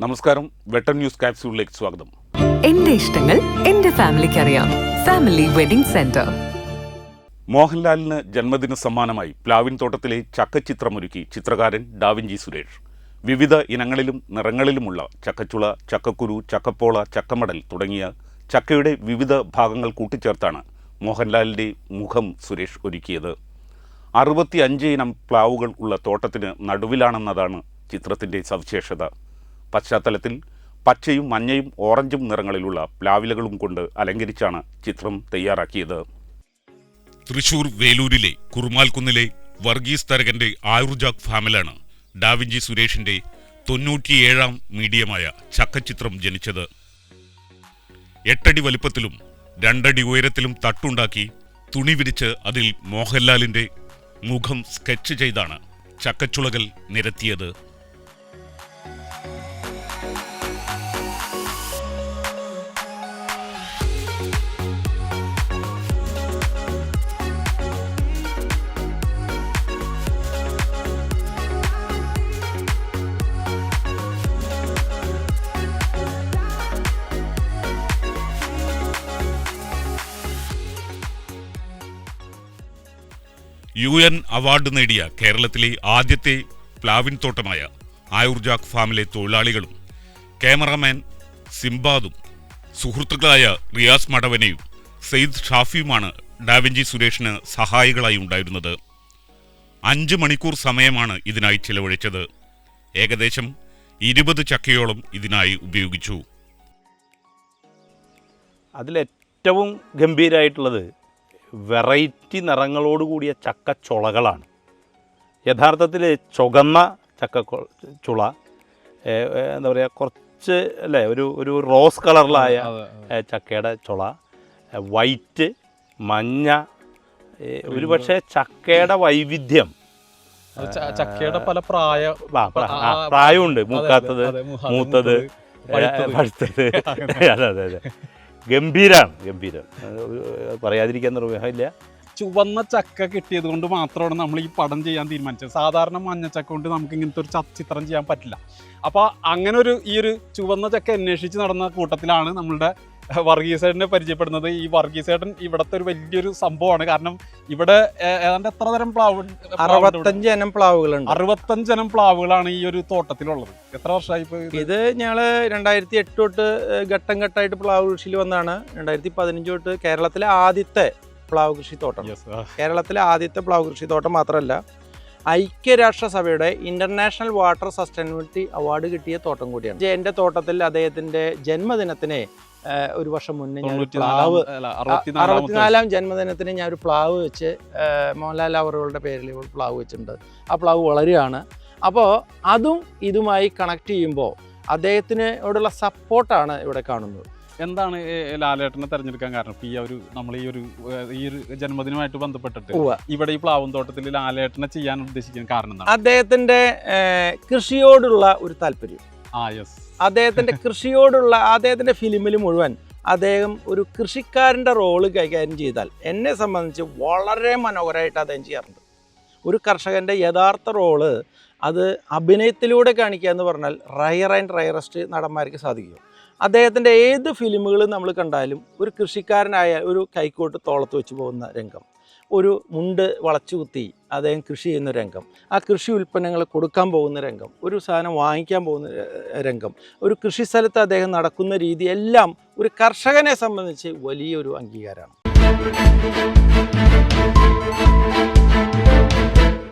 നമസ്കാരം, വെട്ടൻ ന്യൂസ് കാപ്സ്യൂളിലേക്ക് സ്വാഗതം. എന്റെ ഇഷ്ടങ്ങൾ എന്റെ ഫാമിലിക്ക് അറിയാം. Family wedding centre. മോഹൻലാലിന് ജന്മദിന സമ്മാനമായി പ്ലാവിൻ തോട്ടത്തിലെ ചക്കച്ചിത്രമൊരുക്കി ചിത്രകാരൻ ഡാവിഞ്ചി സുരേഷ്. വിവിധ ഇനങ്ങളിലും നിറങ്ങളിലുമുള്ള ചക്കച്ചുള, ചക്കക്കുരു, ചക്കപ്പോള, ചക്കമടൽ തുടങ്ങിയ ചക്കയുടെ വിവിധ ഭാഗങ്ങൾ കൂട്ടിച്ചേർത്താണ് മോഹൻലാലിൻ്റെ മുഖം സുരേഷ് ഒരുക്കിയത്. 65 ഇനം പ്ലാവുകൾ ഉള്ള തോട്ടത്തിന് നടുവിലാണെന്നതാണ് ചിത്രത്തിൻ്റെ സവിശേഷത. പശ്ചാത്തലത്തിൽ പച്ചയും മഞ്ഞയും ഓറഞ്ചും നിറങ്ങളിലുള്ള പ്ലാവിലകളും കൊണ്ട് അലങ്കരിച്ചാണ് ചിത്രം തയ്യാറാക്കിയത്. തൃശൂർ വേലൂരിലെ കുറുമാൽക്കുന്നിലെ വർഗീസ് തരകന്റെ ആയുർജാക് ഫാമിലാണ് ഡാവിഞ്ചി സുരേഷിന്റെ 97ാം മീഡിയമായ ചക്കച്ചിത്രം ജനിച്ചത്. 8 അടി വലിപ്പത്തിലും 2 അടി ഉയരത്തിലും തട്ടുണ്ടാക്കി തുണി വിരിച്ച് അതിൽ മോഹൻലാലിന്റെ മുഖം സ്കെച്ച് ചെയ്താണ് ചക്കച്ചുളകൾ നിരത്തിയത്. UN അവാർഡ് നേടിയ കേരളത്തിലെ ആദ്യത്തെ പ്ലാവിൻ തോട്ടമായ ആയുർജാക് ഫാമിലെ തൊഴിലാളികളും ക്യാമറാമാൻ സിംബാദും സുഹൃത്തുക്കളായ റിയാസ് മടവനെയും സെയ്ദ് ഷാഫിയുമാണ് ഡാവിഞ്ചി സുരേഷിന് സഹായികളായി ഉണ്ടായിരുന്നത്. 5 മണിക്കൂർ സമയമാണ് ഇതിനായി ചിലവഴിച്ചത്. ഏകദേശം 20 ചക്കയോളം ഇതിനായി ഉപയോഗിച്ചു. അതിലേറ്റവും ഗംഭീരമായിട്ടുള്ളത് വെറൈറ്റി നിറങ്ങളോടുകൂടിയ ചക്കച്ചുളകളാണ്. യഥാർത്ഥത്തിൽ ചുവന്ന ചുള എന്താ പറയുക, കുറച്ച് അല്ലേ ഒരു റോസ് കളറിലായ ചക്കയുടെ ചുള, വൈറ്റ്, മഞ്ഞ, ഒരു പക്ഷേ ചക്കയുടെ വൈവിധ്യം, ചക്കയുടെ പല പ്രായമുണ്ട്. മൂക്കാത്തത്, മൂത്തത്, പഴുത്തത്. അതെ അതെ അതെ, ഗംഭീരം പറയാതിരിക്കാൻ നിർവഹമില്ല. ചുവന്ന ചക്ക കിട്ടിയത് കൊണ്ട് മാത്രമാണ് നമ്മൾ ഈ പടം ചെയ്യാൻ തീരുമാനിച്ചത്. സാധാരണ മഞ്ഞച്ചക്ക കൊണ്ട് നമുക്ക് ഇങ്ങനത്തെ ഒരു ചിത്രം ചെയ്യാൻ പറ്റില്ല. അപ്പോൾ അങ്ങനെ ഈ ഒരു ചുവന്ന ചക്ക അന്വേഷിച്ച് നടന്ന കൂട്ടത്തിലാണ് നമ്മളുടെ വർഗീസേട്ടനെ പരിചയപ്പെടുന്നത്. ഈ വർഗീസേട്ടൻ ഇവിടുത്തെ ഒരു വലിയൊരു സംഭവമാണ്. കാരണം ഇവിടെ ഏതാണ്ട് എത്ര തരം പ്ലാവ്? 65 ഇനം പ്ലാവുകളുണ്ട്. 65 ഇനം പ്ലാവുകളാണ് ഈ ഒരു തോട്ടത്തിലുള്ളത്. എത്ര വർഷമായി ഇപ്പോൾ ഇത്? ഞങ്ങള് 2008 തൊട്ട് ഘട്ടം ഘട്ടമായിട്ട് പ്ലാവ് കൃഷിയിൽ വന്നാണ്. 2015 തൊട്ട് കേരളത്തിലെ ആദ്യത്തെ പ്ലാവ് കൃഷി തോട്ടം. കേരളത്തിലെ ആദ്യത്തെ പ്ലാവ് കൃഷി തോട്ടം മാത്രമല്ല, ഐക്യരാഷ്ട്രസഭയുടെ ഇന്റർനാഷണൽ വാട്ടർ സസ്റ്റൈനബിലിറ്റി അവാർഡ് കിട്ടിയ തോട്ടം കൂടിയാണ്. എൻ്റെ തോട്ടത്തിൽ അദ്ദേഹത്തിന്റെ ജന്മദിനത്തിന് ഒരു വർഷം മുന്നേ ഞാൻ 64ാം ജന്മദിനത്തിന് ഞാൻ ഒരു പ്ലാവ് വെച്ച് മോഹൻലാൽ അവറുകളുടെ പേരിൽ പ്ലാവ് വെച്ചിട്ടുണ്ട്. ആ പ്ലാവ് വളരുകയാണ്. അപ്പോൾ അതും ഇതുമായി കണക്ട് ചെയ്യുമ്പോൾ അദ്ദേഹത്തിനോടുള്ള സപ്പോർട്ടാണ് ഇവിടെ കാണുന്നത്. എന്താണ് ലാലേട്ടനെ തെരഞ്ഞെടുക്കാൻ കാരണം? നമ്മൾ ഈ ഒരു ജന്മദിനമായിട്ട് ബന്ധപ്പെട്ടിട്ട് ഇവിടെ ഈ പ്ലാവും തോട്ടത്തിൽ ലാലേട്ടനെ ചെയ്യാൻ ഉദ്ദേശിക്കുന്ന കാരണം എന്താണ്? അദ്ദേഹത്തിന്റെ കൃഷിയോടുള്ള ഒരു താല്പര്യം. അദ്ദേഹത്തിന്റെ കൃഷിയോടുള്ള അദ്ദേഹത്തിന്റെ ഫിലിമിൽ മുഴുവൻ അദ്ദേഹം ഒരു കൃഷിക്കാരൻ്റെ റോള് കൈകാര്യം ചെയ്താൽ എന്നെ സംബന്ധിച്ച് വളരെ മനോഹരമായിട്ട് അദ്ദേഹം ചെയ്യാറുണ്ട്. ഒരു കർഷകൻ്റെ യഥാർത്ഥ റോള് അത് അഭിനയത്തിലൂടെ കാണിക്കുക എന്ന് പറഞ്ഞാൽ റയർ ആൻഡ് റയറസ്റ്റ് നടന്മാർക്ക് സാധിക്കും. അദ്ദേഹത്തിൻ്റെ ഏത് ഫിലിമുകളും നമ്മൾ കണ്ടാലും ഒരു കൃഷിക്കാരനായ ഒരു കൈക്കോട്ട് തോളത്ത് വെച്ച് പോകുന്ന രംഗം, ഒരു മുണ്ട് വളച്ചുകുത്തി അദ്ദേഹം കൃഷി ചെയ്യുന്ന രംഗം, ആ കൃഷി ഉൽപ്പന്നങ്ങൾ കൊടുക്കാൻ പോകുന്ന രംഗം, ഒരു സാധനം വാങ്ങിക്കാൻ പോകുന്ന രംഗം, ഒരു കൃഷി സ്ഥലത്ത് അദ്ദേഹം നടക്കുന്ന രീതി, എല്ലാം ഒരു കർഷകനെ സംബന്ധിച്ച് വലിയൊരു അംഗീകാരമാണ്.